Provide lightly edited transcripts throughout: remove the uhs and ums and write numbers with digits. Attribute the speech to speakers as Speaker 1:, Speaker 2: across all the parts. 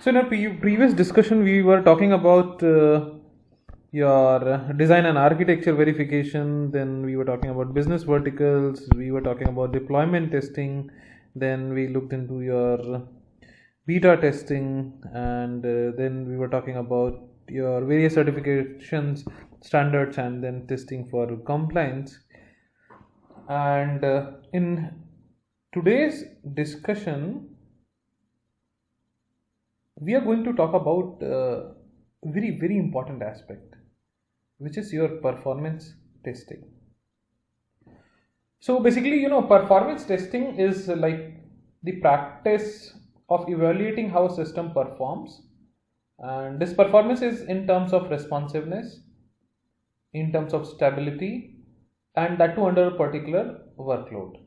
Speaker 1: So in our previous discussion, we were talking about your design and architecture verification. Then we were talking about business verticals. We were talking about deployment testing. Then we looked into your beta testing, and then we were talking about your various certifications, standards, and then testing for compliance. And in today's discussion, we are going to talk about a very important aspect, which is your performance testing. So basically, performance testing is like the practice of evaluating how a system performs, and this performance is in terms of responsiveness, in terms of stability, and that too under a particular workload.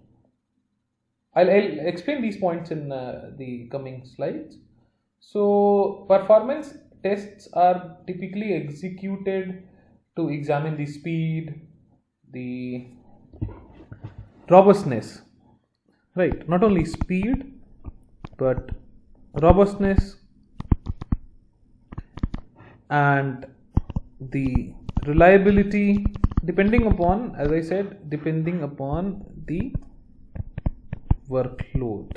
Speaker 1: I'll explain these points in the coming slides. So, performance tests are typically executed to examine the speed, the robustness, right? Not only speed, but robustness and the reliability, depending upon, as I said, depending upon the workload.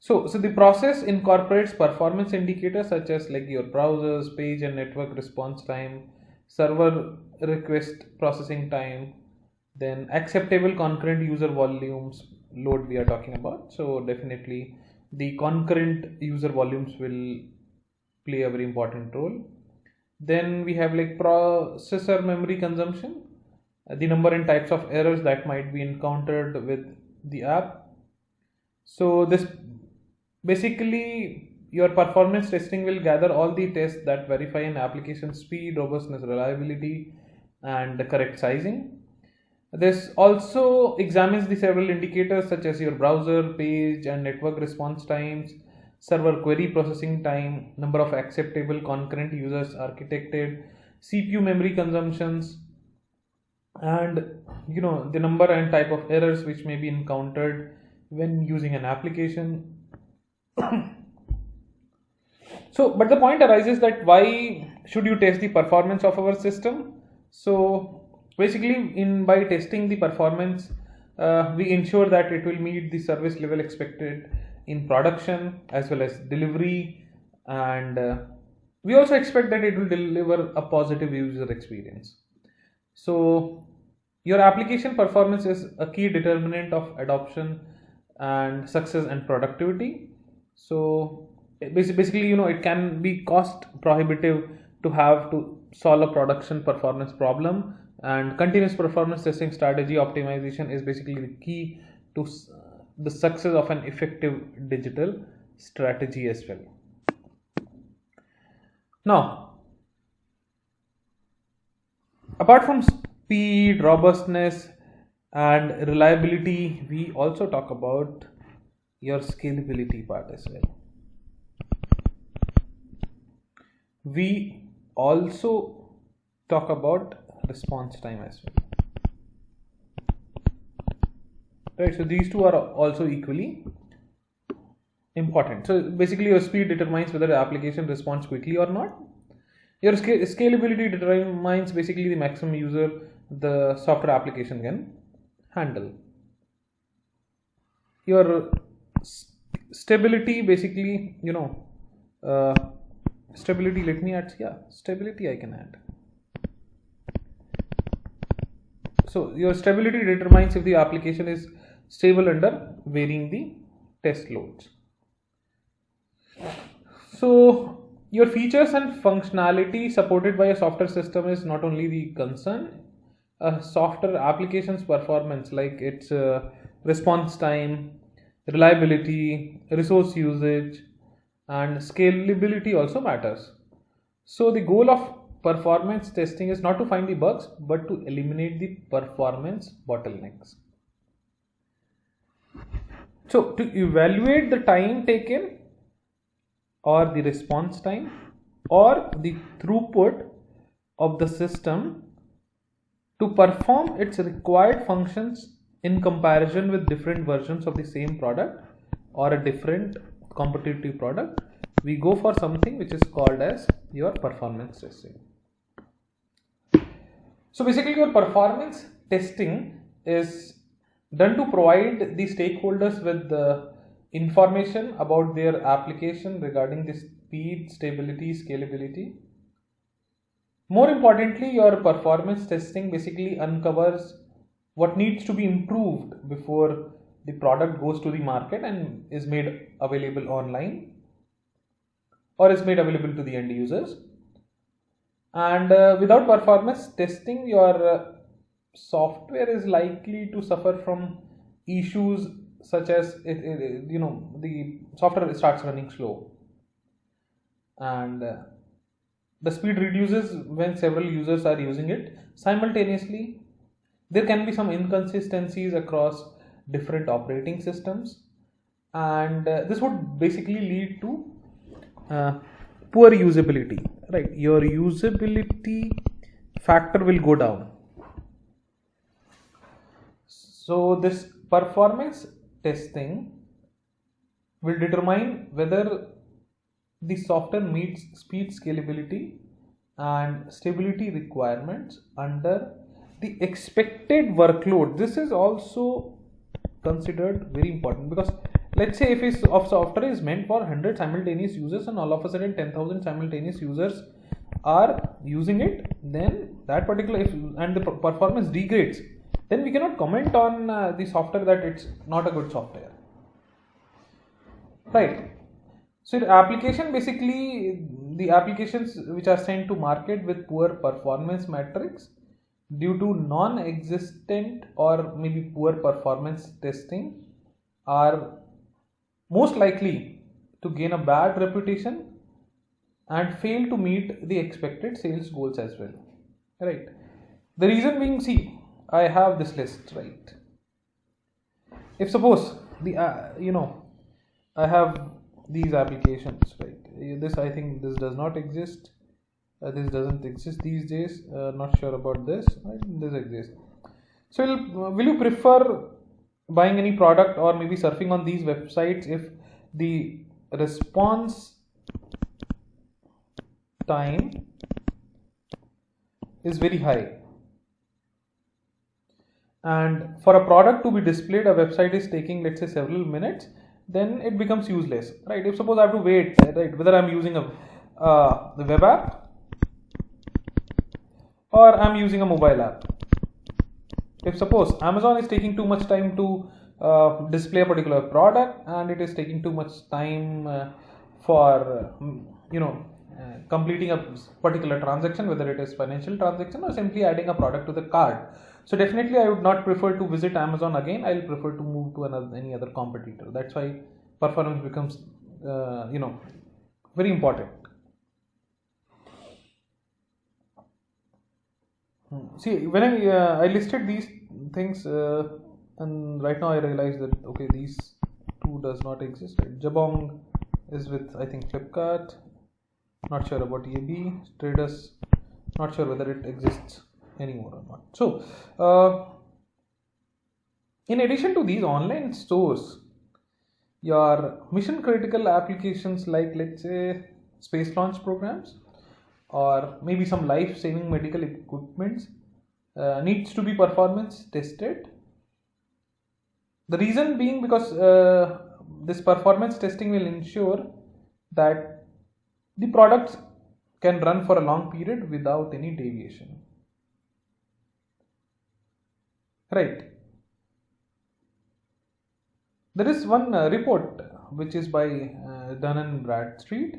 Speaker 1: So the process incorporates performance indicators such as like your browsers, page and network response time, server request processing time, then acceptable concurrent user volumes load we are talking about. So definitely the concurrent user volumes will play a very important role. Then we have like processor memory consumption, the number and types of errors that might be encountered with the app. So this basically your performance testing will gather all the tests that verify an application speed, robustness, reliability, and the correct sizing. This also examines the several indicators such as your browser, page, and network response times, server query processing time, number of acceptable concurrent users architected, CPU memory consumptions, and the number and type of errors which may be encountered when using an application. So, but the point arises that why should you test the performance of our system? So, basically, by testing the performance, we ensure that it will meet the service level expected in production as well as delivery, and we also expect that it will deliver a positive user experience. So, your application performance is a key determinant of adoption and success and productivity. So basically, it can be cost prohibitive to have to solve a production performance problem, and continuous performance testing strategy optimization is basically the key to the success of an effective digital strategy as well. Now, apart from speed, robustness, and reliability, we also talk about your scalability part as well. We also talk about response time as well. Right, so these two are also equally important. So basically, your speed determines whether the application responds quickly or not. Your scalability determines basically the maximum user the software application can handle. Your stability, basically, stability, let me add, stability I can add. So your stability determines if the application is stable under varying the test loads. So your features and functionality supported by a software system is not only the concern. A software application's performance, like its response time, reliability, resource usage, and scalability also matters. So the goal of performance testing is not to find the bugs, but to eliminate the performance bottlenecks. So to evaluate the time taken, or the response time, or the throughput of the system to perform its required functions in comparison with different versions of the same product or a different competitive product, we go for something which is called as your performance testing. So basically your performance testing is done to provide the stakeholders with the information about their application regarding the speed, stability, scalability. More importantly, your performance testing basically uncovers what needs to be improved before the product goes to the market and is made available online or is made available to the end users. And without performance testing, your software is likely to suffer from issues such as the software starts running slow, and the speed reduces when several users are using it simultaneously. There can be some inconsistencies across different operating systems, and this would basically lead to poor usability, right? Your usability factor will go down. So this performance testing will determine whether the software meets speed, scalability and stability requirements under the expected workload. This is also considered very important, because let's say if a software is meant for 100 simultaneous users and all of a sudden 10,000 simultaneous users are using it, then that particular and the performance degrades, then we cannot comment on the software that it's not a good software, right? So the application, basically the applications which are sent to market with poor performance metrics due to non-existent or maybe poor performance testing are most likely to gain a bad reputation and fail to meet the expected sales goals as well, right? The reason being, see, I have this list, right? If suppose the I have these applications, right? This, I think this does not exist. This doesn't exist these days. Not sure about this. Right? This exists. So will you prefer buying any product or maybe surfing on these websites if the response time is very high, and for a product to be displayed, a website is taking, let's say, several minutes, then it becomes useless, right? If suppose I have to wait, right, whether I'm using the web app or I'm using a mobile app. If suppose Amazon is taking too much time to display a particular product, and it is taking too much time for completing a particular transaction, whether it is financial transaction or simply adding a product to the cart, so definitely I would not prefer to visit Amazon again. I'll prefer to move to any other competitor. That's why performance becomes very important. See, when I listed these things, and right now I realize that okay, these two does not exist, right? Jabong is with, I think, Flipkart. Not sure about EAB. Traders, not sure whether it exists anymore or not. So in addition to these online stores, your mission critical applications like, let's say, space launch programs or maybe some life saving medical equipment needs to be performance tested. The reason being because this performance testing will ensure that the products can run for a long period without any deviation, right? There is one report which is by Dun & Bradstreet,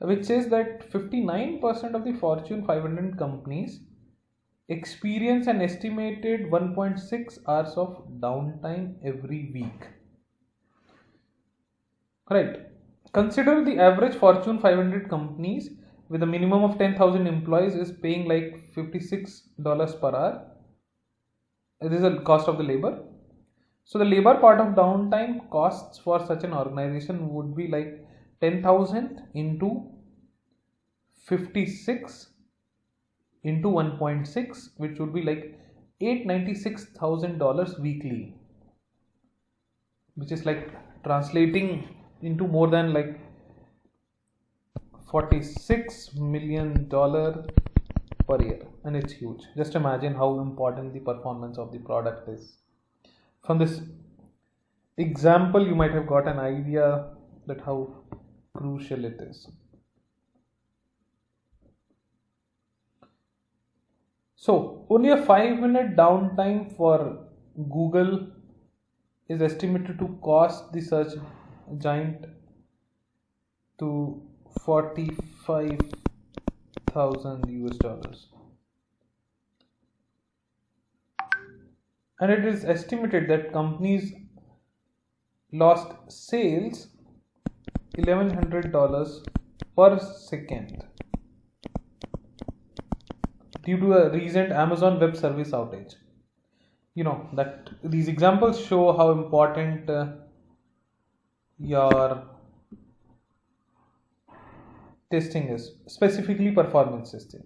Speaker 1: which says that 59% of the Fortune 500 companies experience an estimated 1.6 hours of downtime every week, right? Consider the average Fortune 500 companies with a minimum of 10,000 employees is paying like $56 per hour. This is the cost of the labor. So the labor part of downtime costs for such an organization would be like 10,000 into 56 into 1.6, which would be like $896,000 weekly, which is like translating into more than like $46 million per year, and it's huge. Just imagine how important the performance of the product is. From this example, you might have got an idea that how crucial it is. So only a 5-minute downtime for Google is estimated to cost the search giant to 45,000 US dollars. And it is estimated that companies lost sales $1,100 per second due to a recent Amazon Web Service outage. That these examples show how important your testing is, specifically performance testing.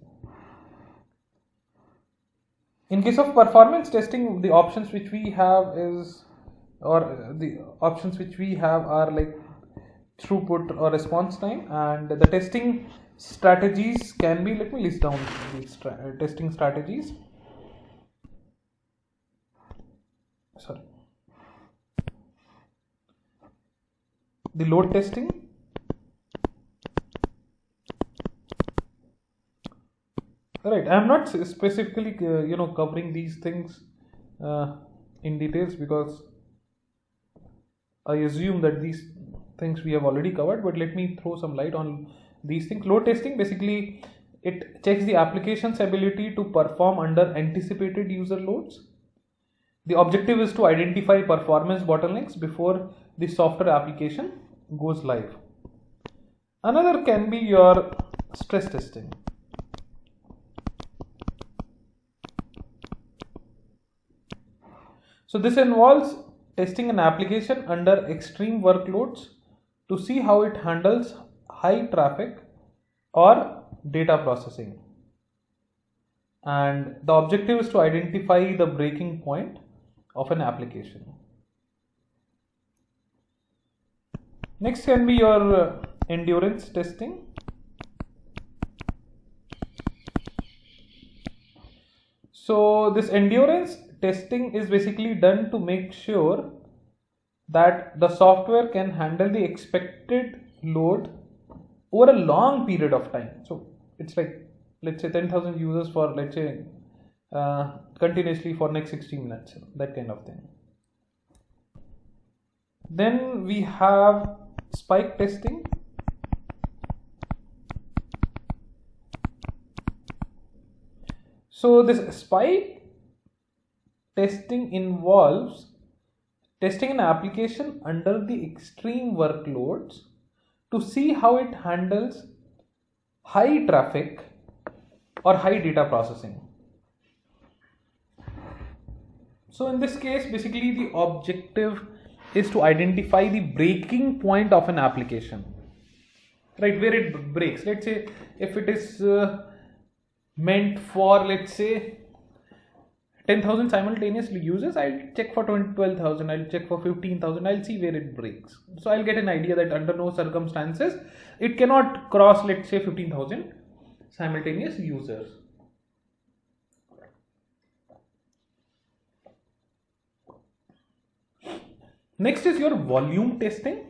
Speaker 1: In case of performance testing, the options which we have are like throughput or response time, and the testing strategies can be, let me list down these testing strategies. The load testing, right? I am not specifically covering these things in details because I assume that these things we have already covered, but let me throw some light on these things. Load testing, basically it checks the application's ability to perform under anticipated user loads. The objective is to identify performance bottlenecks before the software application goes live. Another can be your stress testing. So this involves testing an application under extreme workloads to see how it handles high traffic or data processing. And the objective is to identify the breaking point of an application. Next can be your endurance testing. So this endurance testing is basically done to make sure that the software can handle the expected load over a long period of time. So it's like, let's say 10,000 users for, let's say, continuously for next 60 minutes, that kind of thing. Then we have spike testing. So this spike testing involves testing an application under the extreme workloads to see how it handles high traffic or high data processing. So in this case, basically the objective is to identify the breaking point of an application, right, where it breaks. Let's say if it is meant for, let's say, 10,000 simultaneous users, I'll check for 12,000, I'll check for 15,000, I'll see where it breaks. So I'll get an idea that under no circumstances it cannot cross, let's say, 15,000 simultaneous users. Next is your volume testing.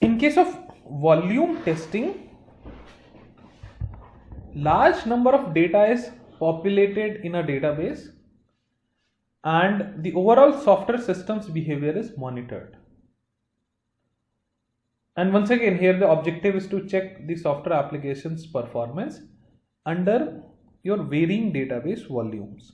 Speaker 1: In case of volume testing, large number of data is populated in a database and the overall software system's behavior is monitored. And once again, here the objective is to check the software application's performance under your varying database volumes.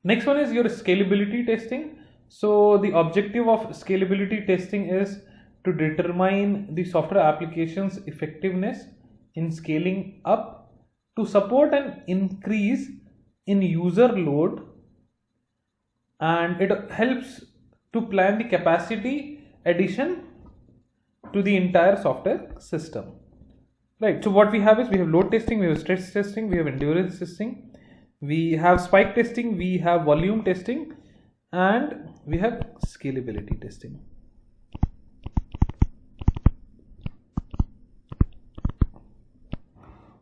Speaker 1: Next one is your scalability testing. So the objective of scalability testing is to determine the software application's effectiveness in scaling up to support an increase in user load, and it helps to plan the capacity addition to the entire software system. Right, so what we have is we have load testing, we have stress testing, we have endurance testing, we have spike testing, we have volume testing, and we have scalability testing.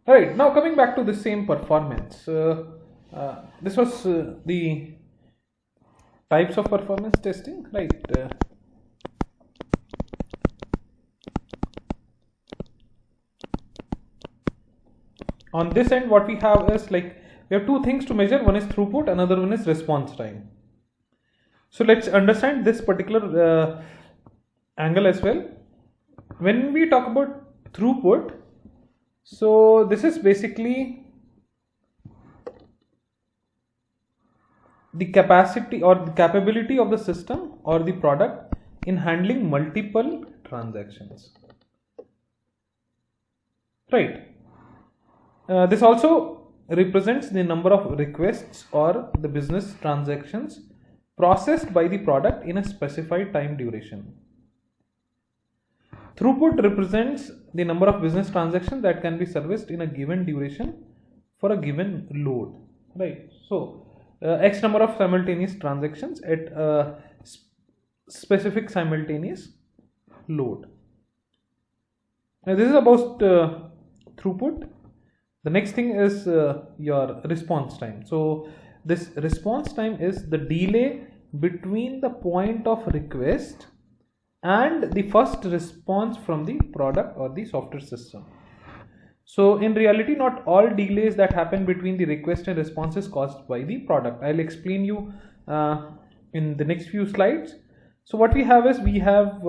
Speaker 1: Alright, now coming back to the same performance. This was the types of performance testing, right? On this end, what we have is like we have two things to measure. One is throughput, another one is response time. So let's understand this particular angle as well. When we talk about throughput, so this is basically the capacity or the capability of the system or the product in handling multiple transactions. Right. This also represents the number of requests or the business transactions processed by the product in a specified time duration. Throughput represents the number of business transactions that can be serviced in a given duration for a given load. Right. So, X number of simultaneous transactions at a specific simultaneous load. Now, this is about throughput. The next thing is your response time. So this response time is the delay between the point of request and the first response from the product or the software system. So in reality, not all delays that happen between the request and response is caused by the product. I'll explain you in the next few slides. So what we have is we have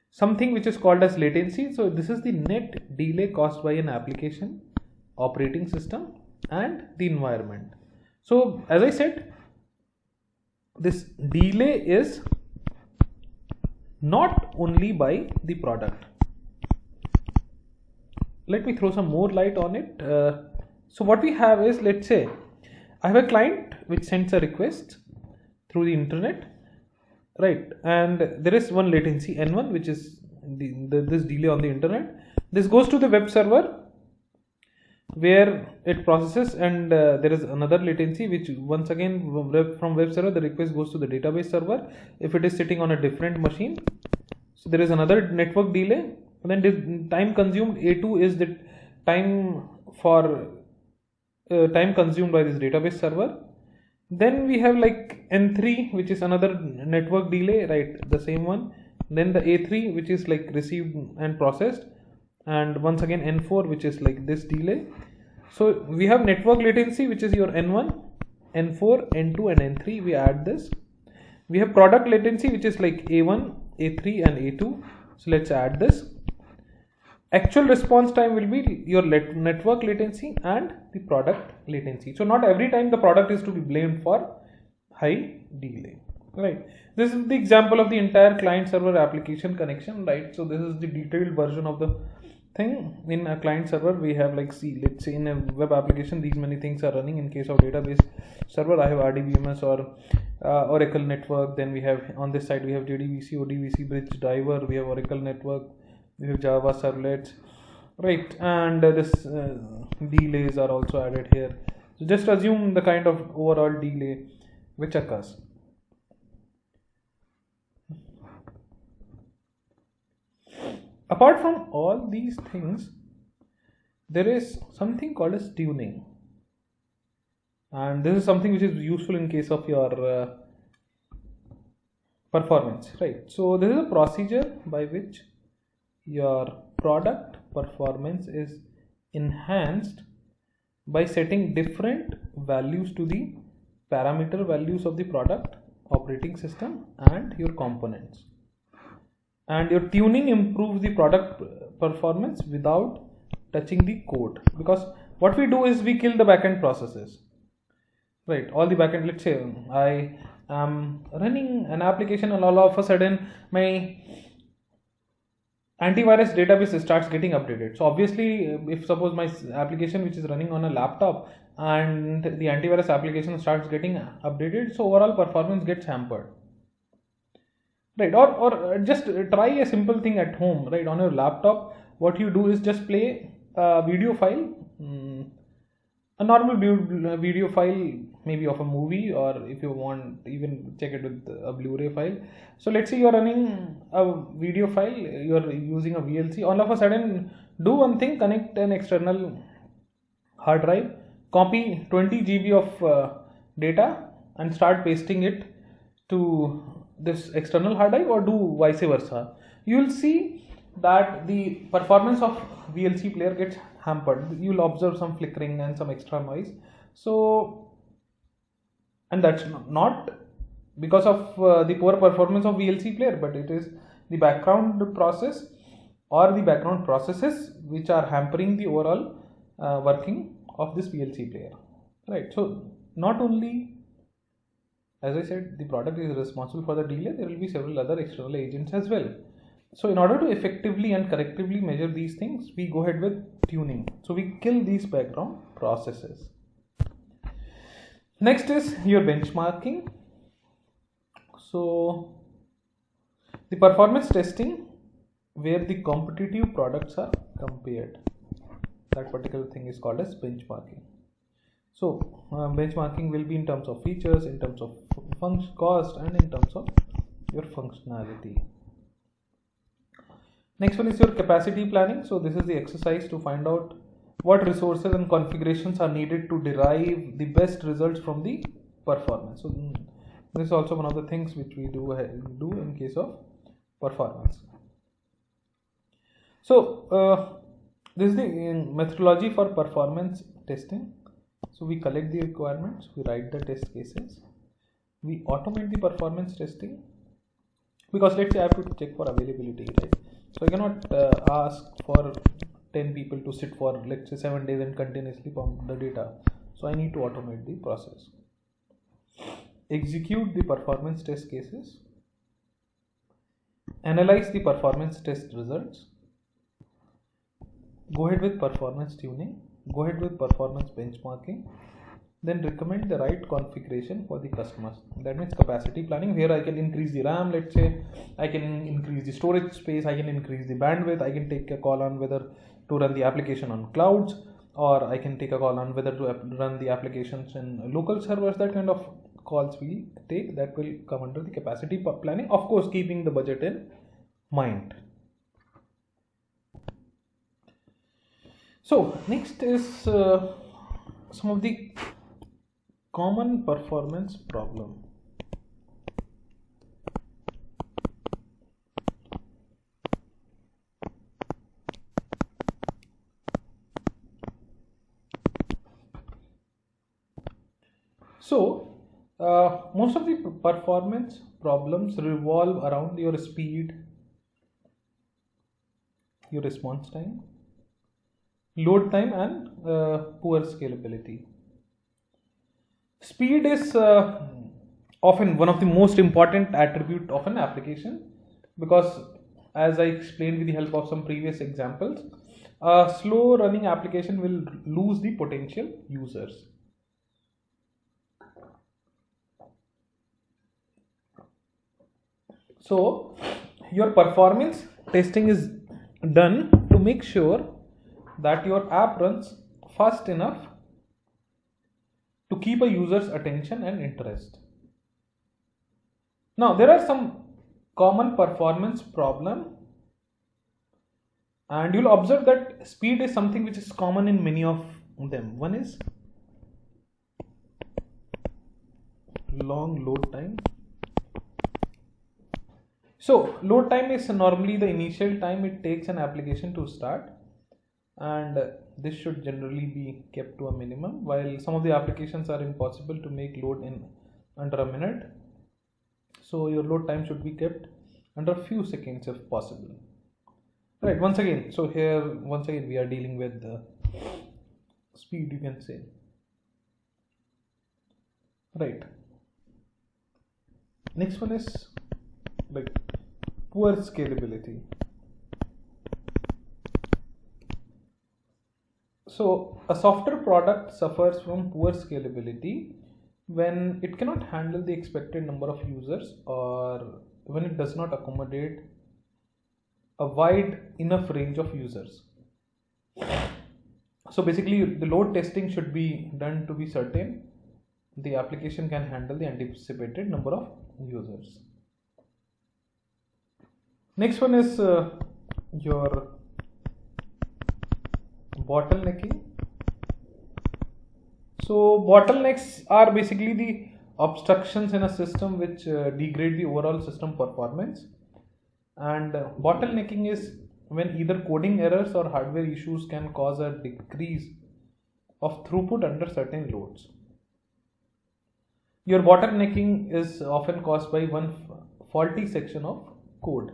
Speaker 1: something which is called as latency. So this is the net delay caused by an application, operating system, and the environment. So as I said, this delay is not only by the product. Let me throw some more light on it. So what we have is, let's say I have a client which sends a request through the internet, right? And there is one latency N1, which is this delay on the internet. This goes to the web server where it processes, and there is another latency which once again from web server the request goes to the database server if it is sitting on a different machine. So there is another network delay. And then the time consumed A2 is the time for time consumed by this database server. Then we have like N3, which is another network delay, right? The same one. Then the A3, which is like received and processed, and once again N4, which is like this delay. So we have network latency, which is your N1, N4, N2, and N3. We add this. We have product latency, which is like A1, A3, and A2. So let's add this. Actual response time will be your network latency and the product latency. So not every time the product is to be blamed for high delay, right? This is the example of the entire client server application connection, right? So this is the detailed version of the thing. In a client server we have like, see, let's say in a web application these many things are running. In case of database server I have RDBMS or Oracle network. Then we have on this side we have JDBC, ODBC, bridge driver, we have Oracle network, we have Java servlets, right? And this delays are also added here. So just assume the kind of overall delay which occurs. Apart from all these things, there is something called as tuning, and this is something which is useful in case of your performance, right? So this is a procedure by which your product performance is enhanced by setting different values to the parameter values of the product, operating system, and your components. And your tuning improves the product performance without touching the code, because what we do is we kill the backend processes, right? All the backend, let's say I am running an application and all of a sudden my antivirus database starts getting updated. So obviously if suppose my application which is running on a laptop and the antivirus application starts getting updated, so overall performance gets hampered. right? Or just try a simple thing at home, right? On your laptop, what you do is just play a video file, a normal video file, maybe of a movie, or if you want, even check it with a Blu-ray file. So let's say you're running a video file, you're using a VLC. All of a sudden, do one thing: connect an external hard drive, copy 20 GB of data, and start pasting it to this external hard drive, or do vice versa. You will see that the performance of VLC player gets hampered. You will observe some flickering and some extra noise. So, and that's not because of the poor performance of VLC player, but it is the background process or the background processes which are hampering the overall working of this VLC player, right? So not only, as I said, the product is responsible for the delay, there will be several other external agents as well. So in order to effectively and correctively measure these things, we go ahead with tuning. So we kill these background processes. Next is your benchmarking. So the performance testing where the competitive products are compared, that particular thing is called as benchmarking. So benchmarking will be in terms of features, in terms of function cost, and in terms of your functionality. Next one is your capacity planning. So this is the exercise to find out what resources and configurations are needed to derive the best results from the performance. So this is also one of the things which we do in case of performance. So this is the methodology for performance testing. So we collect the requirements, we write the test cases, we automate the performance testing, because let's say I have to check for availability, right? So I cannot ask for 10 people to sit for, let's say, 7 days and continuously pump the data. So I need to automate the process. Execute the performance test cases, analyze the performance test results, go ahead with performance tuning, go ahead with performance benchmarking, then recommend the right configuration for the customers. That means capacity planning, where I can increase the RAM, let's say, I can increase the storage space, I can increase the bandwidth, I can take a call on whether to run the application on clouds, or I can take a call on whether to run the applications in local servers. That kind of calls we take, that will come under the capacity planning, of course keeping the budget in mind. So next is some of the common performance problem. So most of the performance problems revolve around your speed, your response time, load time, and poor scalability. Speed is often one of the most important attribute of an application, because as I explained with the help of some previous examples, a slow running application will lose the potential users. So your performance testing is done to make sure that your app runs fast enough to keep a user's attention and interest. Now there are some common performance problem, and you'll observe that speed is something which is common in many of them. One is long load time. So load time is normally the initial time it takes an application to start, and this should generally be kept to a minimum, while some of the applications are impossible to make load in under a minute. So your load time should be kept under a few seconds if possible. Right, once again we are dealing with the speed, you can say. Right. Next one is like poor scalability. So a software product suffers from poor scalability when it cannot handle the expected number of users, or when it does not accommodate a wide enough range of users. So basically the load testing should be done to be certain the application can handle the anticipated number of users. Next one is your bottlenecking. So bottlenecks are basically the obstructions in a system which degrade the overall system performance, and bottlenecking is when either coding errors or hardware issues can cause a decrease of throughput under certain loads. Your bottlenecking is often caused by one faulty section of code,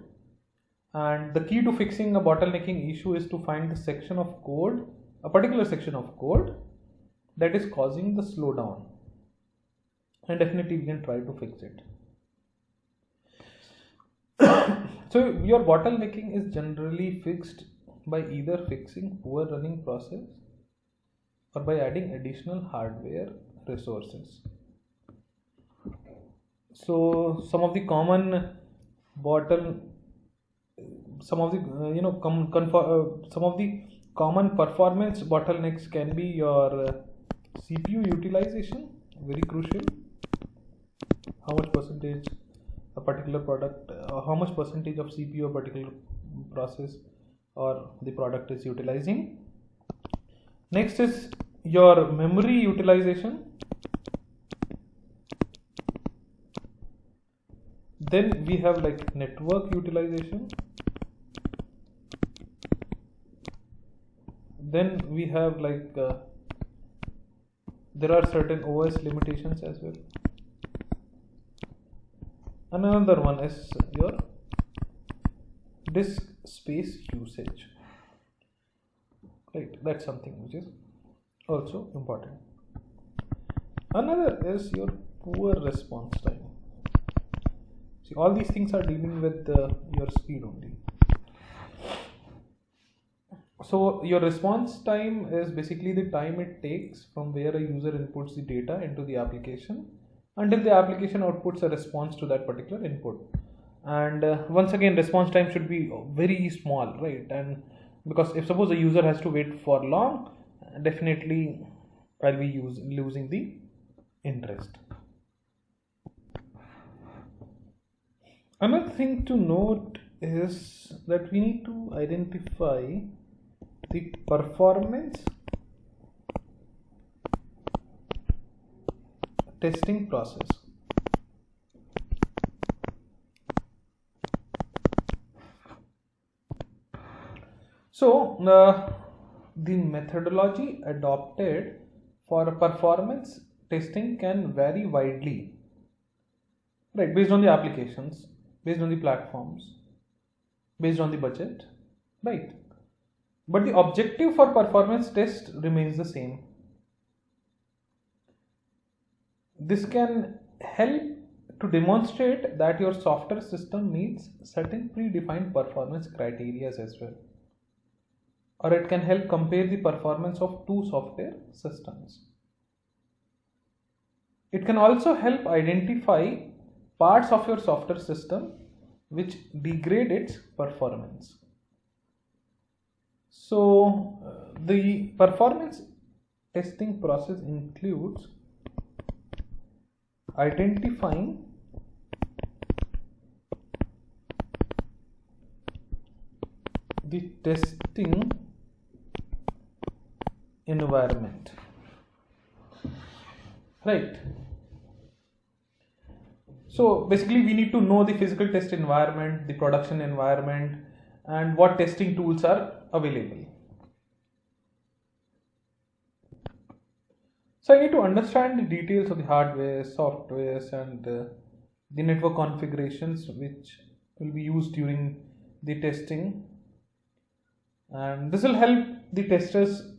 Speaker 1: and the key to fixing a bottlenecking issue is to find the section of code, a particular section of code that is causing the slowdown, and definitely we can try to fix it. So your bottlenecking is generally fixed by either fixing poor running process or by adding additional hardware resources. So some of the common some of the some of the common performance bottlenecks can be your CPU utilization, very crucial. How much percentage a particular product, how much percentage of CPU a particular process or the product is utilizing. Next is your memory utilization. Then we have like network utilization. Then we have like there are certain OS limitations as well. Another one is your disk space usage. Right, that's something which is also important. Another is your poor response time. See, all these things are dealing with your speed only. So your response time is basically the time it takes from where a user inputs the data into the application until the application outputs a response to that particular input. And once again, response time should be very small, right? And because if suppose a user has to wait for long, definitely I'll be losing the interest. Another thing to note is that we need to identify the performance testing process. So the methodology adopted for performance testing can vary widely, right, based on the applications, based on the platforms, based on the budget, right? But the objective for performance test remains the same. This can help to demonstrate that your software system meets certain predefined performance criteria as well. Or it can help compare the performance of two software systems. It can also help identify parts of your software system which degrade its performance. So the performance testing process includes identifying the testing environment, right? So basically we need to know the physical test environment, the production environment, and what testing tools are available. So I need to understand the details of the hardware, softwares, and the network configurations which will be used during the testing, and this will help the testers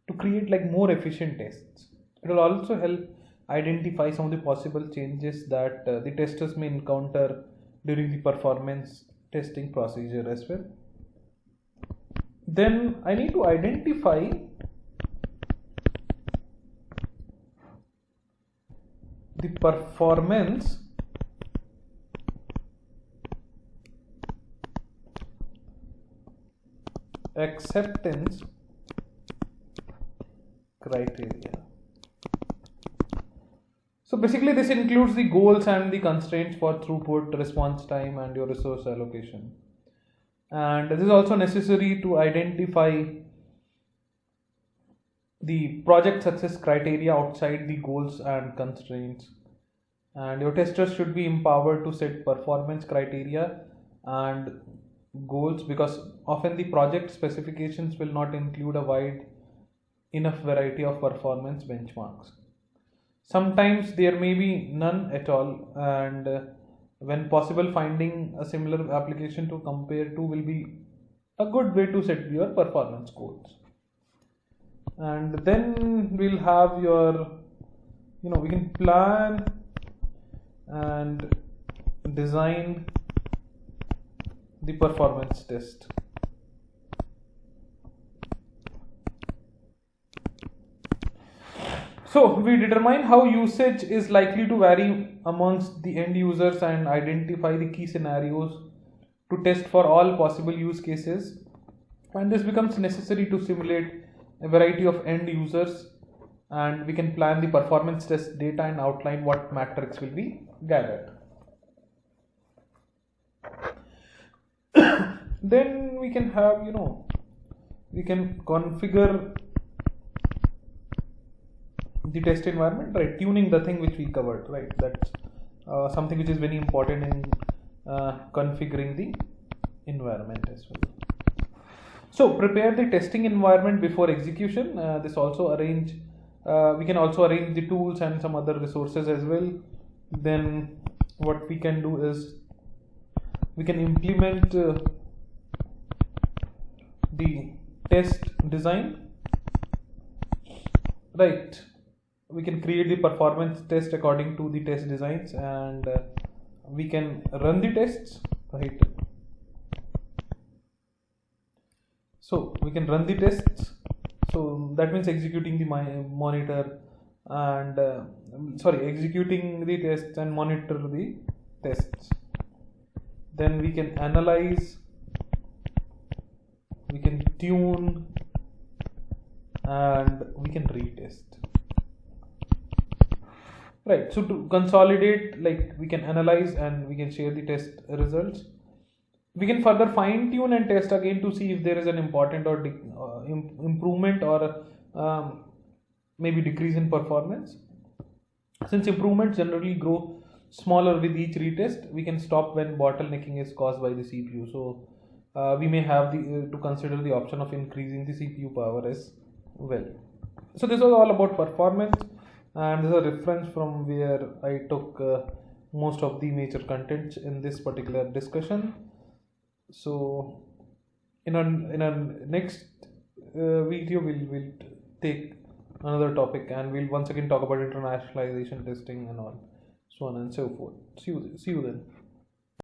Speaker 1: to create like more efficient tests. It will also help identify some of the possible changes that the testers may encounter during the performance testing procedure as well. Then I need to identify the performance acceptance criteria. So basically this includes the goals and the constraints for throughput, response time, and your resource allocation. And this is also necessary to identify the project success criteria outside the goals and constraints. And your testers should be empowered to set performance criteria and goals, because often the project specifications will not include a wide enough variety of performance benchmarks. Sometimes there may be none at all, and when possible, finding a similar application to compare to will be a good way to set your performance goals. And then we'll have your, we can plan and design the performance test. So we determine how usage is likely to vary amongst the end users and identify the key scenarios to test for all possible use cases. And this becomes necessary to simulate a variety of end users, and we can plan the performance test data and outline what metrics will be gathered. Then we can have, we can configure the test environment, right? Tuning, the thing which we covered, right? That's something which is very important in configuring the environment as well. So prepare the testing environment before execution. We can also arrange the tools and some other resources as well. Then what we can do is we can implement the test design, right? We can create the performance test according to the test designs, and we can run the tests, right? So we can run the tests. So that means executing the monitor and executing the tests and monitor the tests. Then we can analyze, we can tune, and we can retest. Right, so to consolidate, like we can analyze and we can share the test results. We can further fine tune and test again to see if there is an important or improvement or maybe decrease in performance. Since improvements generally grow smaller with each retest, we can stop when bottlenecking is caused by the CPU. So we may have to consider the option of increasing the CPU power as well. So this was all about performance, and this is a reference from where I took most of the major contents in this particular discussion. So in our next video we'll take another topic, and we'll once again talk about internationalization testing and all, so on and so forth. See you then.